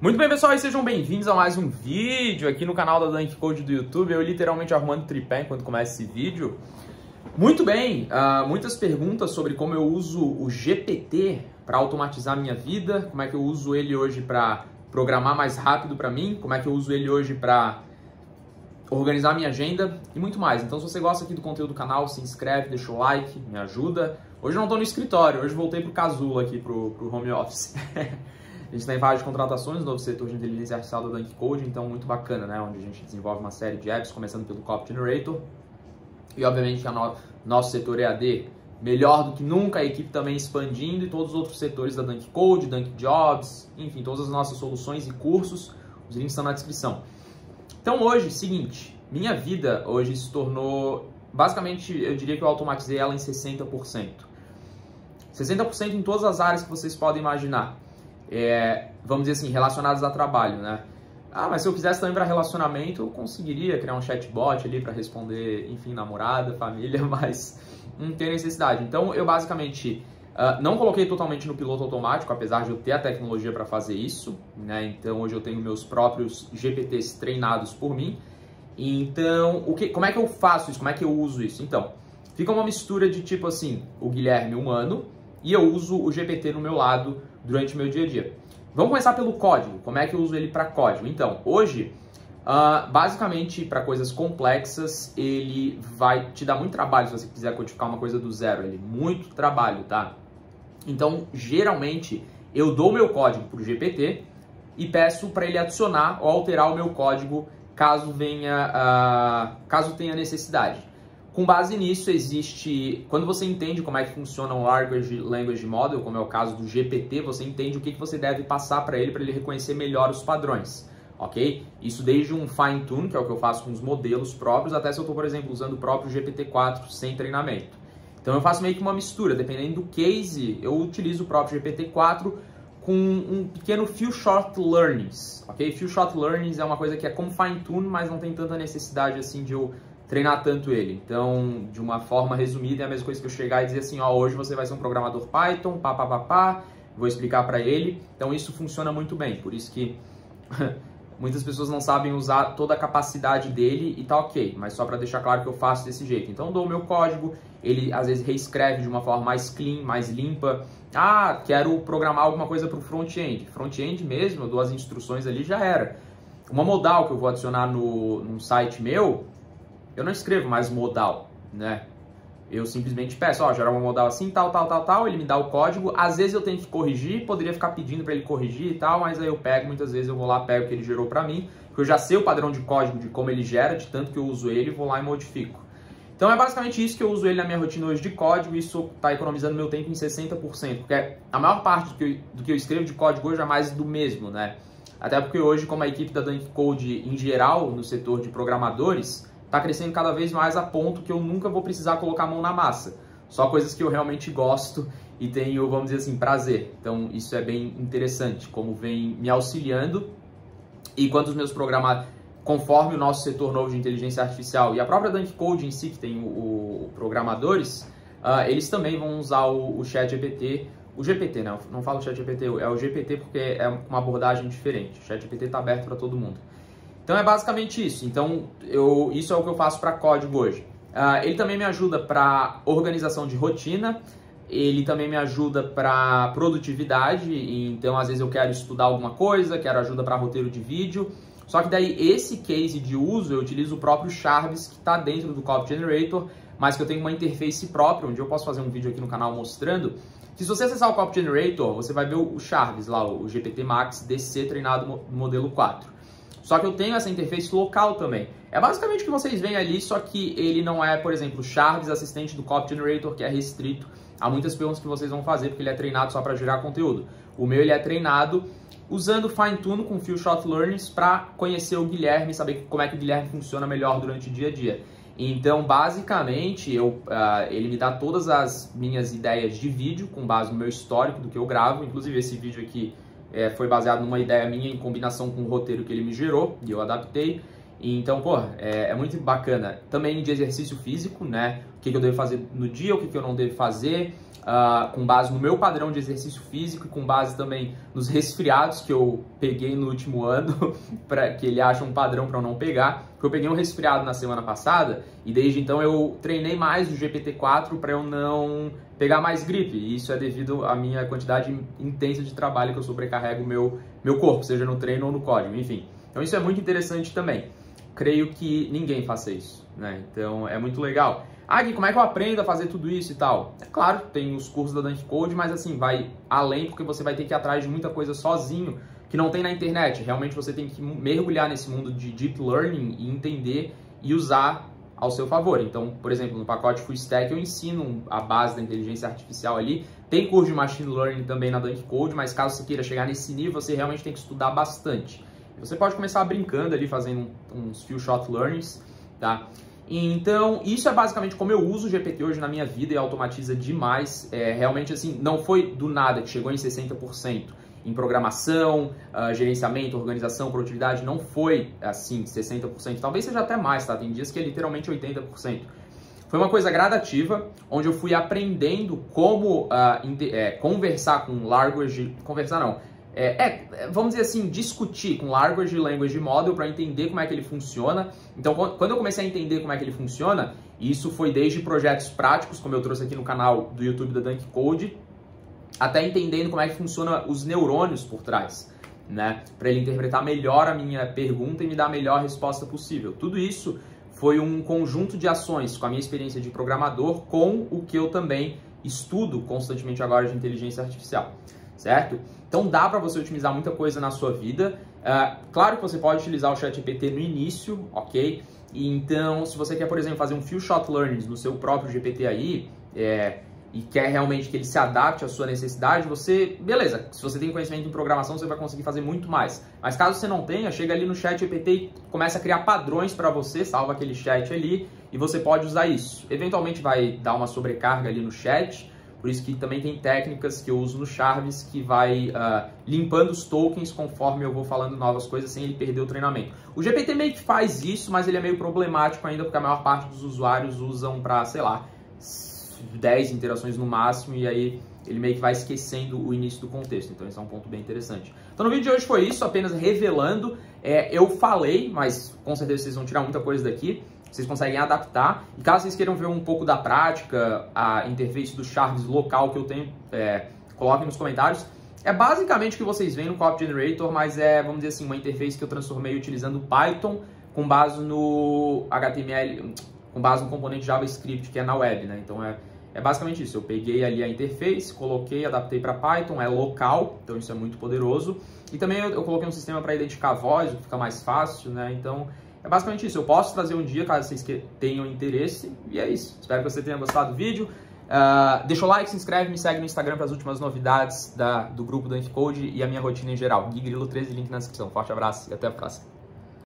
Muito bem, pessoal, e sejam bem-vindos a mais um vídeo aqui no canal da Dunk Code do YouTube. Eu literalmente arrumando tripé enquanto começa esse vídeo. Muito bem, muitas perguntas sobre como eu uso o GPT para automatizar a minha vida, como é que eu uso ele hoje para programar mais rápido para mim, como é que eu uso ele hoje para organizar minha agenda e muito mais. Então, se você gosta aqui do conteúdo do canal, se inscreve, deixa o like, me ajuda. Hoje eu não estou no escritório, hoje voltei pro casulo aqui, pro home office. A gente está em fase de contratações, novo setor de inteligência artificial da Dunk Code, então muito bacana, né? Onde a gente desenvolve uma série de apps, começando pelo Copy Generator. E obviamente que nosso setor EAD, melhor do que nunca, a equipe também expandindo e todos os outros setores da Dunk Code, Dunk Jobs, enfim, todas as nossas soluções e cursos, os links estão na descrição. Então hoje, seguinte, minha vida hoje se tornou, basicamente, eu diria que eu automatizei ela em 60%. 60% em todas as áreas que vocês podem imaginar. Vamos dizer assim, relacionadas a trabalho, né? Mas se eu quisesse também para relacionamento, eu conseguiria criar um chatbot ali para responder, enfim, namorada, família, mas não tem necessidade. Então, eu basicamente não coloquei totalmente no piloto automático, apesar de eu ter a tecnologia para fazer isso, né? Então, hoje eu tenho meus próprios GPTs treinados por mim. Então, como é que eu faço isso? Como é que eu uso isso? Então, fica uma mistura de tipo assim, o Guilherme humano e eu uso o GPT no meu lado durante o meu dia a dia. Vamos começar pelo código. Como é que eu uso ele para código? Então, hoje, basicamente, para coisas complexas, ele vai te dar muito trabalho se você quiser codificar uma coisa do zero. Ele muito trabalho, tá? Então, geralmente, eu dou meu código para o GPT e peço para ele adicionar ou alterar o meu código caso caso tenha necessidade. Com base nisso, quando você entende como é que funciona um Large Language Model, como é o caso do GPT, você entende o que você deve passar para ele reconhecer melhor os padrões, ok? Isso desde um fine tune, que é o que eu faço com os modelos próprios, até se eu estou, por exemplo, usando o próprio GPT-4 sem treinamento. Então eu faço meio que uma mistura, dependendo do case, eu utilizo o próprio GPT-4 com um pequeno few short learnings, ok? Few short learnings é uma coisa que é como fine tune, mas não tem tanta necessidade assim de eu treinar tanto ele. Então, de uma forma resumida, é a mesma coisa que eu chegar e dizer assim, ó, hoje você vai ser um programador Python, vou explicar para ele. Então, isso funciona muito bem. Por isso que muitas pessoas não sabem usar toda a capacidade dele e tá ok. Mas só para deixar claro que eu faço desse jeito. Então, eu dou o meu código, ele às vezes reescreve de uma forma mais clean, mais limpa. Quero programar alguma coisa para o front-end. Front-end mesmo, eu dou as instruções ali, já era. Uma modal que eu vou adicionar num site meu, eu não escrevo mais modal, né? Eu simplesmente peço, gera uma modal assim, tal, ele me dá o código. Às vezes eu tenho que corrigir, poderia ficar pedindo para ele corrigir e tal, mas aí eu pego, muitas vezes eu vou lá, pego o que ele gerou para mim, porque eu já sei o padrão de código de como ele gera, de tanto que eu uso ele, vou lá e modifico. Então é basicamente isso que eu uso ele na minha rotina hoje de código, isso está economizando meu tempo em 60%, porque a maior parte do que eu escrevo de código hoje é mais do mesmo, né? Até porque hoje, como a equipe da Dunk Code em geral, no setor de programadores, está crescendo cada vez mais a ponto que eu nunca vou precisar colocar a mão na massa. Só coisas que eu realmente gosto e tenho, vamos dizer assim, prazer. Então isso é bem interessante, como vem me auxiliando. E quanto os meus programadores, conforme o nosso setor novo de inteligência artificial e a própria Dunk Code em si, que tem o programadores, eles também vão usar o ChatGPT. O GPT, né? Não falo ChatGPT, é o GPT porque é uma abordagem diferente. O ChatGPT está aberto para todo mundo. Então é basicamente isso. Então isso é o que eu faço para código hoje. Ele também me ajuda para organização de rotina, ele também me ajuda para produtividade, então às vezes eu quero estudar alguma coisa, quero ajuda para roteiro de vídeo, só que daí esse case de uso eu utilizo o próprio Charves que está dentro do Copy Generator, mas que eu tenho uma interface própria, onde eu posso fazer um vídeo aqui no canal mostrando, que se você acessar o Copy Generator, você vai ver o Charves lá, o GPT Max DC treinado no modelo 4. Só que eu tenho essa interface local também. É basicamente o que vocês veem ali, só que ele não é, por exemplo, Charves, assistente do Copy Generator, que é restrito a muitas perguntas que vocês vão fazer, porque ele é treinado só para gerar conteúdo. O meu ele é treinado usando Fine Tune com Few Short Learnings para conhecer o Guilherme, saber como é que o Guilherme funciona melhor durante o dia a dia. Então, basicamente, ele me dá todas as minhas ideias de vídeo com base no meu histórico do que eu gravo. Inclusive, esse vídeo aqui foi baseado numa ideia minha em combinação com o roteiro que ele me gerou e eu adaptei. Então, pô, é muito bacana. Também de exercício físico, né? O que eu devo fazer no dia, o que eu não devo fazer, com base no meu padrão de exercício físico e com base também nos resfriados que eu peguei no último ano, que ele acha um padrão para eu não pegar. Porque eu peguei um resfriado na semana passada e desde então eu treinei mais o GPT-4 para eu não pegar mais gripe. E isso é devido à minha quantidade intensa de trabalho que eu sobrecarrego meu corpo, seja no treino ou no código, enfim. Então isso é muito interessante também. Creio que ninguém faça isso, né? Então é muito legal. Ah, Gui, como é que eu aprendo a fazer tudo isso e tal? É claro, tem os cursos da Dunk Code, mas assim, vai além porque você vai ter que ir atrás de muita coisa sozinho que não tem na internet. Realmente você tem que mergulhar nesse mundo de Deep Learning e entender e usar ao seu favor. Então, por exemplo, no pacote Full Stack eu ensino a base da inteligência artificial ali. Tem curso de Machine Learning também na Dunk Code, mas caso você queira chegar nesse nível, você realmente tem que estudar bastante. Você pode começar brincando ali, fazendo uns few shot learnings, tá? Então, isso é basicamente como eu uso o GPT hoje na minha vida e automatiza demais. Realmente, assim, não foi do nada que chegou em 60% em programação, gerenciamento, organização, produtividade. Não foi, assim, 60%. Talvez seja até mais, tá? Tem dias que é literalmente 80%. Foi uma coisa gradativa, onde eu fui aprendendo como conversar com language... Conversar não. Vamos dizer assim, discutir com Language Model para entender como é que ele funciona. Então, quando eu comecei a entender como é que ele funciona, isso foi desde projetos práticos, como eu trouxe aqui no canal do YouTube da Dunk Code, até entendendo como é que funciona os neurônios por trás, né? Para ele interpretar melhor a minha pergunta e me dar a melhor resposta possível. Tudo isso foi um conjunto de ações com a minha experiência de programador, com o que eu também estudo constantemente agora de inteligência artificial. Certo? Então dá para você otimizar muita coisa na sua vida. Claro que você pode utilizar o ChatGPT no início, ok? E então, se você quer, por exemplo, fazer um few shot learnings no seu próprio GPT aí, e quer realmente que ele se adapte à sua necessidade, beleza, se você tem conhecimento em programação, você vai conseguir fazer muito mais. Mas caso você não tenha, chega ali no ChatGPT e começa a criar padrões para você, salva aquele chat ali, e você pode usar isso. Eventualmente vai dar uma sobrecarga ali no chat, por isso que também tem técnicas que eu uso no Charvis que vai limpando os tokens conforme eu vou falando novas coisas sem ele perder o treinamento. O GPT meio que faz isso, mas ele é meio problemático ainda porque a maior parte dos usuários usam para, sei lá, 10 interações no máximo e aí ele meio que vai esquecendo o início do contexto. Então esse é um ponto bem interessante. Então no vídeo de hoje foi isso, apenas revelando. Eu falei, mas com certeza vocês vão tirar muita coisa daqui. Vocês conseguem adaptar. E caso vocês queiram ver um pouco da prática, a interface do Charvis local que eu tenho, coloquem nos comentários. É basicamente o que vocês veem no Copy Generator, mas vamos dizer assim, uma interface que eu transformei utilizando Python com base no HTML, com base no componente JavaScript que é na web, né? Então é basicamente isso. Eu peguei ali a interface, coloquei, adaptei para Python, é local, então isso é muito poderoso. E também eu coloquei um sistema para identificar a voz, o que fica mais fácil, né? Então é basicamente isso. Eu posso trazer um dia, caso vocês tenham interesse. E é isso. Espero que você tenha gostado do vídeo. Deixa o like, se inscreve, me segue no Instagram para as últimas novidades do grupo Dunk Code e a minha rotina em geral. Gui Grilo 13, link na descrição. Forte abraço e até a próxima.